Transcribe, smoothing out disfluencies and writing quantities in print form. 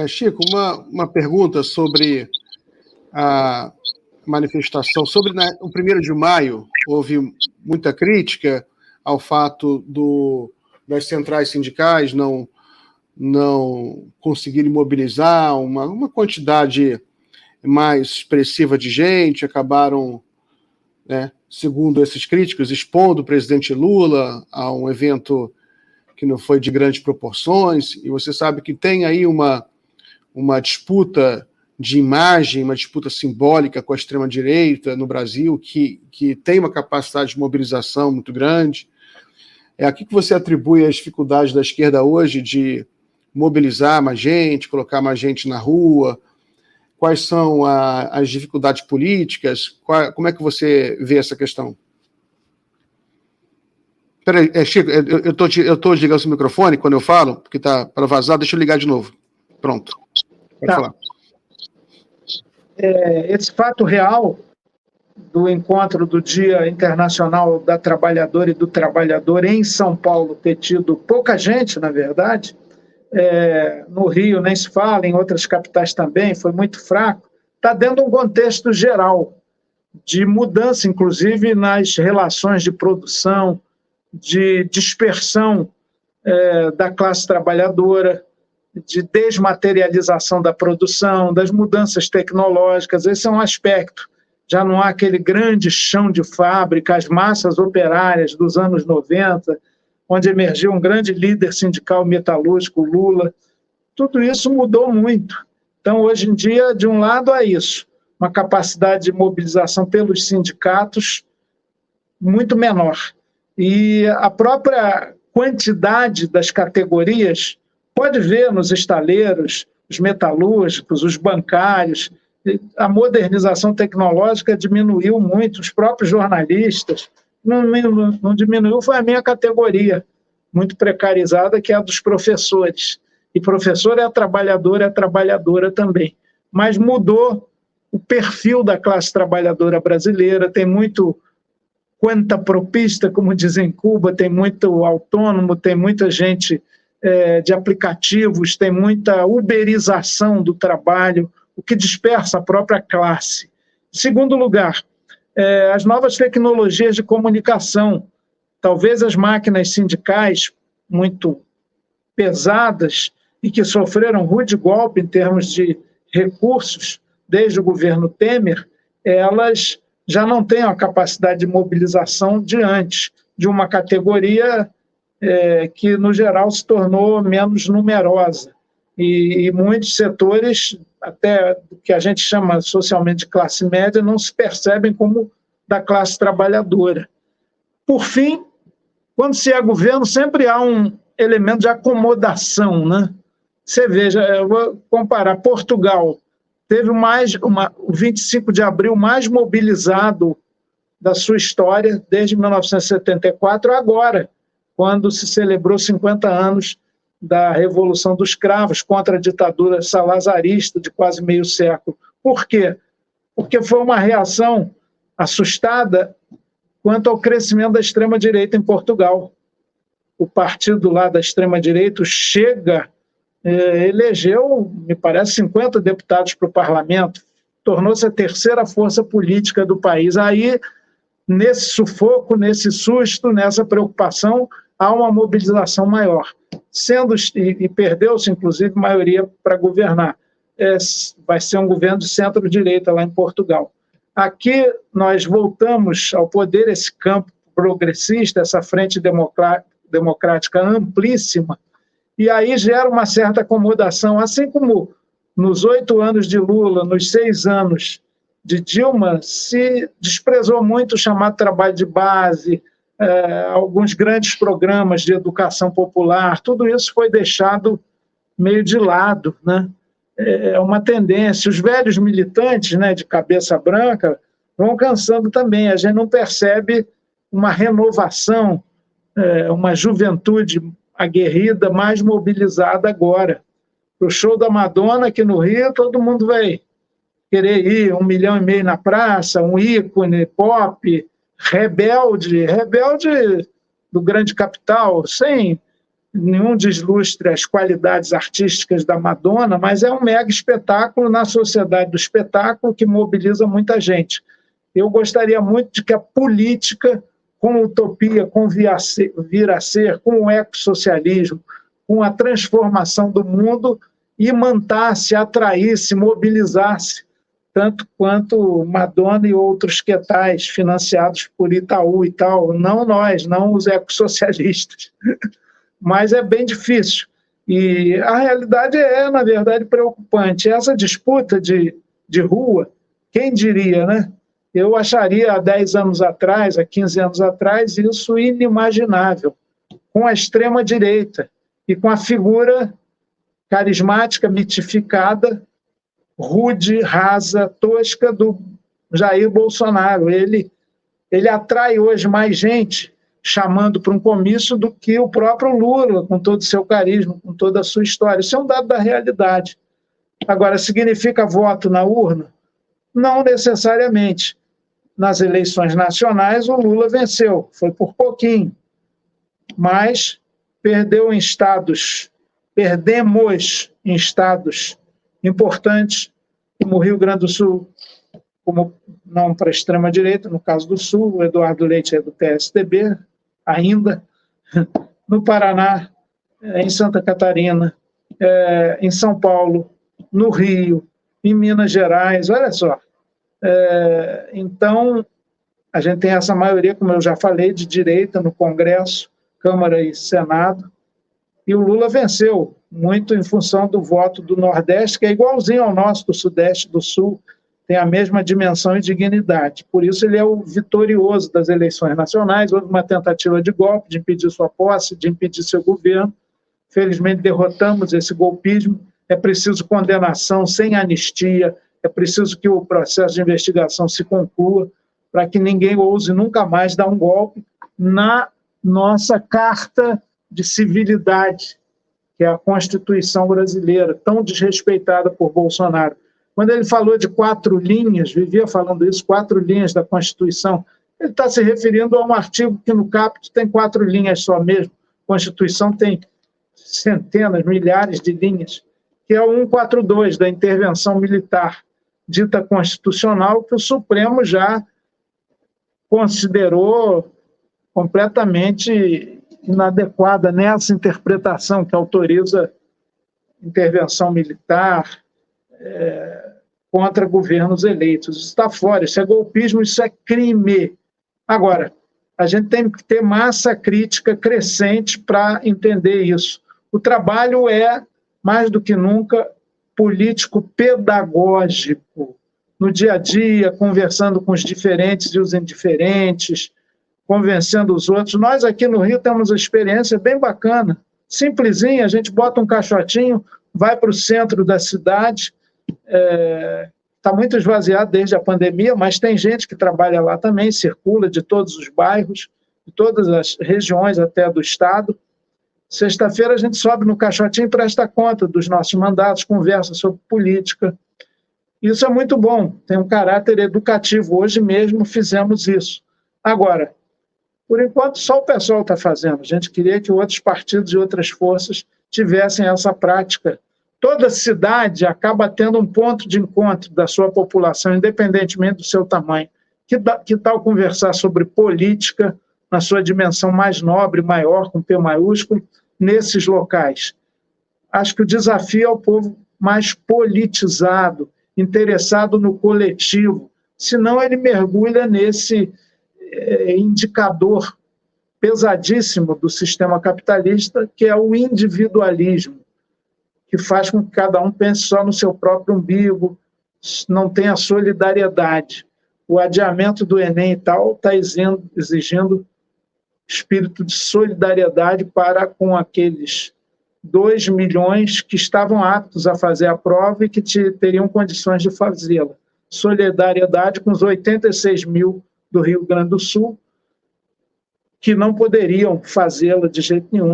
Chico, uma pergunta sobre a manifestação. O 1º de maio, houve muita crítica ao fato das centrais sindicais não conseguirem mobilizar uma quantidade mais expressiva de gente, acabaram, segundo esses críticos, expondo o presidente Lula a um evento que não foi de grandes proporções, e você sabe que tem aí uma disputa de imagem, uma disputa simbólica com a extrema-direita no Brasil, que tem uma capacidade de mobilização muito grande. A que você atribui as dificuldades da esquerda hoje de mobilizar mais gente, colocar mais gente na rua? Quais são as dificuldades políticas? Como é que você vê essa questão? Espera aí, Chico, eu estou desligando o microfone quando eu falo, porque está para vazar, deixa eu ligar de novo. Pronto, pode falar. Esse fato real do encontro do Dia Internacional da Trabalhadora e do Trabalhador em São Paulo ter tido pouca gente, na verdade, no Rio nem se fala, em outras capitais também, foi muito fraco, está dentro de um contexto geral de mudança, inclusive, nas relações de produção, de dispersão da classe trabalhadora, de desmaterialização da produção, das mudanças tecnológicas. Esse é um aspecto. Já não há aquele grande chão de fábrica, as massas operárias dos anos 90, onde emergiu um grande líder sindical metalúrgico, Lula. Tudo isso mudou muito. Então, hoje em dia, de um lado, há isso, uma capacidade de mobilização pelos sindicatos muito menor. E a própria quantidade das categorias, pode ver nos estaleiros, os metalúrgicos, os bancários, a modernização tecnológica diminuiu muito, os próprios jornalistas, não diminuiu, foi a minha categoria, muito precarizada, que é a dos professores. E professor é trabalhadora também. Mas mudou o perfil da classe trabalhadora brasileira, tem muito cuentapropista, como dizem em Cuba, tem muito autônomo, tem muita gente de aplicativos, tem muita uberização do trabalho, o que dispersa a própria classe. Em segundo lugar, as novas tecnologias de comunicação, talvez as máquinas sindicais muito pesadas e que sofreram rude golpe em termos de recursos desde o governo Temer, elas já não têm a capacidade de mobilização de antes, de uma categoria que, no geral, se tornou menos numerosa. E muitos setores, até do que a gente chama socialmente de classe média, não se percebem como da classe trabalhadora. Por fim, quando se é governo, sempre há um elemento de acomodação, né? Você veja, eu vou comparar, Portugal teve o 25 de abril mais mobilizado da sua história, desde 1974 agora, quando se celebrou 50 anos da Revolução dos Cravos, contra a ditadura salazarista de quase meio século. Por quê? Porque foi uma reação assustada quanto ao crescimento da extrema-direita em Portugal. O partido lá da extrema-direita, o Chega, elegeu, me parece, 50 deputados para o parlamento, tornou-se a terceira força política do país. Aí, nesse sufoco, nesse susto, nessa preocupação, há uma mobilização maior. E perdeu-se, inclusive, maioria para governar. Vai ser um governo de centro-direita lá em Portugal. Aqui nós voltamos ao poder, esse campo progressista, essa frente democrática amplíssima, e aí gera uma certa acomodação, assim como nos 8 anos de Lula, nos 6 anos de Dilma, se desprezou muito o chamado trabalho de base, alguns grandes programas de educação popular, tudo isso foi deixado meio de lado, né? É uma tendência. Os velhos militantes, né, de cabeça branca vão cansando também. A gente não percebe uma renovação, uma juventude aguerrida, mais mobilizada agora. O show da Madonna aqui no Rio, todo mundo vai querer ir, 1,5 milhão na praça, um ícone pop, rebelde do grande capital, sem nenhum deslustre as qualidades artísticas da Madonna, mas é um mega espetáculo na sociedade do espetáculo que mobiliza muita gente. Eu gostaria muito de que a política, com utopia, com vir a ser, com o ecossocialismo, com a transformação do mundo, imantasse, atraísse, mobilizasse, tanto quanto Madonna e outros que tais, financiados por Itaú e tal, não nós, não os ecossocialistas. Mas é bem difícil. E a realidade é, na verdade, preocupante. Essa disputa de rua, quem diria, né? Eu acharia há 10 anos atrás, há 15 anos atrás, isso inimaginável, com a extrema-direita e com a figura carismática, mitificada, rude, rasa, tosca do Jair Bolsonaro. Ele atrai hoje mais gente chamando para um comício do que o próprio Lula, com todo o seu carisma, com toda a sua história. Isso é um dado da realidade. Agora, significa voto na urna? Não necessariamente. Nas eleições nacionais, o Lula venceu, foi por pouquinho, mas perdemos em estados importantes, como o Rio Grande do Sul, como não para a extrema-direita, no caso do Sul, o Eduardo Leite é do PSDB, ainda, no Paraná, em Santa Catarina, em São Paulo, no Rio, em Minas Gerais, olha só. Então, a gente tem essa maioria, como eu já falei, de direita no Congresso, Câmara e Senado, e o Lula venceu, muito em função do voto do Nordeste, que é igualzinho ao nosso, do Sudeste, do Sul, tem a mesma dimensão e dignidade. Por isso ele é o vitorioso das eleições nacionais. Houve uma tentativa de golpe, de impedir sua posse, de impedir seu governo. Felizmente derrotamos esse golpismo. É preciso condenação sem anistia, é preciso que o processo de investigação se conclua para que ninguém ouse nunca mais dar um golpe na nossa Carta de Civilidade, que é a Constituição brasileira, tão desrespeitada por Bolsonaro. Quando ele falou de 4 linhas, vivia falando isso, 4 linhas da Constituição, ele está se referindo a um artigo que no caput tem 4 linhas só mesmo. A Constituição tem centenas, milhares de linhas, que é o 142 da intervenção militar dita constitucional, que o Supremo já considerou completamente inadequada nessa interpretação que autoriza intervenção militar contra governos eleitos. Isso está fora, isso é golpismo, isso é crime. Agora, a gente tem que ter massa crítica crescente para entender isso. O trabalho é, mais do que nunca, político-pedagógico, no dia a dia, conversando com os diferentes e os indiferentes, convencendo os outros. Nós aqui no Rio temos uma experiência bem bacana, simplesinha, a gente bota um caixotinho, vai para o centro da cidade, está muito esvaziado desde a pandemia, mas tem gente que trabalha lá também, circula de todos os bairros, de todas as regiões até do estado. Sexta-feira a gente sobe no caixotinho e presta conta dos nossos mandatos, conversa sobre política. Isso é muito bom, tem um caráter educativo. Hoje mesmo fizemos isso. Agora, por enquanto, só o pessoal está fazendo. A gente queria que outros partidos e outras forças tivessem essa prática. Toda cidade acaba tendo um ponto de encontro da sua população, independentemente do seu tamanho. Que tal conversar sobre política na sua dimensão mais nobre, maior, com P maiúsculo, nesses locais? Acho que o desafio é o povo mais politizado, interessado no coletivo, senão ele mergulha nesse indicador pesadíssimo do sistema capitalista, que é o individualismo, que faz com que cada um pense só no seu próprio umbigo, não tenha solidariedade. O adiamento do Enem e tal está exigindo espírito de solidariedade para com aqueles 2 milhões que estavam aptos a fazer a prova e que teriam condições de fazê-la. Solidariedade com os 86 mil do Rio Grande do Sul, que não poderiam fazê-la de jeito nenhum.